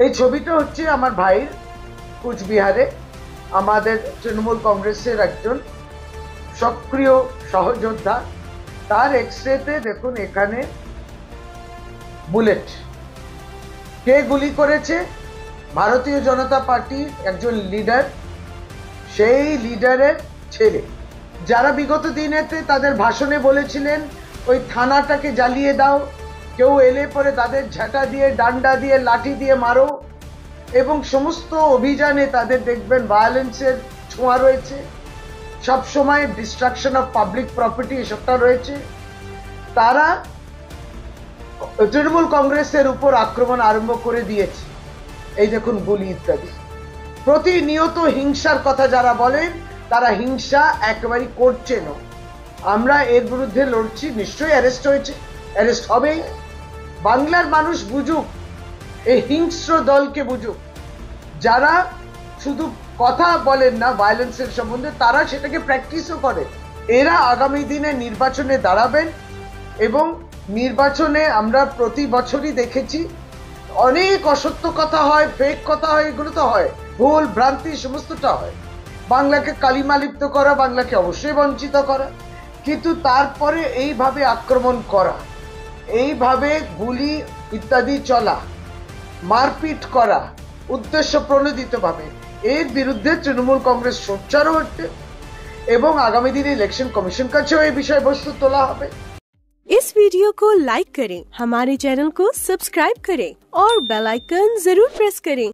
এই ছবিটা হচ্ছে আমার ভাইয়ের, কুচবিহারে আমাদের তৃণমূল কংগ্রেসের একজন সক্রিয় সহযোদ্ধা। তার এক্সরেতে দেখুন এখানে বুলেট। কে গুলি করেছে? ভারতীয় জনতা পার্টির একজন লিডার, সেই লিডারের ছেলে, যারা বিগত দিনেতে তাদের ভাষণে বলেছিলেন ওই থানাটাকে জ্বালিয়ে দাও, কেউ এলে পরে তাদের ঝাঁটা দিয়ে, ডান্ডা দিয়ে, লাঠি দিয়ে মারো, এবং সমস্ত অভিযানে তাদের দেখবেন ভায়োলেন্সের ছোঁয়া রয়েছে, সবসময় ডিস্ট্রাকশন অফ পাবলিক প্রপার্টি এসবটা রয়েছে। তারা তৃণমূল কংগ্রেসের উপর আক্রমণ আরম্ভ করে দিয়েছে। এই দেখুন গুলি ইত্যাদি। প্রতিনিয়ত হিংসার কথা যারা বলেন তারা হিংসা একেবারেই করছেন। আমরা এর বিরুদ্ধে লড়ছি। নিশ্চয়ই অ্যারেস্ট হয়েছে, অ্যারেস্ট হবেই। বাংলার মানুষ বুঝুক, এই হিংস্র দলকে বুঝুক, যারা শুধু কথা বলেন না ভায়োলেন্সের সম্বন্ধে, তারা সেটাকে প্র্যাকটিসও করে। এরা আগামী দিনে নির্বাচনে দাঁড়াবেন, এবং নির্বাচনে আমরা প্রতি বছরই দেখেছি অনেক অসত্য কথা হয়, ফেক কথা হয়, এগুলো তো হয়, ভুল ভ্রান্তি সমস্তটা হয়। বাংলাকে কালিমালিপ্ত করা, বাংলাকে অবশ্যই বঞ্চিত করা, কিন্তু তারপরে এইভাবে আক্রমণ করা, এইভাবে গুলি ইত্যাদি চলা, মারপিট করা উদ্দেশ্য প্রণোদিতভাবে, এর বিরুদ্ধে তৃণমূল কংগ্রেস সোচ্চার হচ্ছে, এবং আগামী দিনে ইলেকশন কমিশন কাছেও এই বিষয়বস্তু তোলা হবে। इस वीडियो को लाइक करें, हमारे चैनल को सब्सक्राइब करें और बेल आइकन जरूर प्रेस करें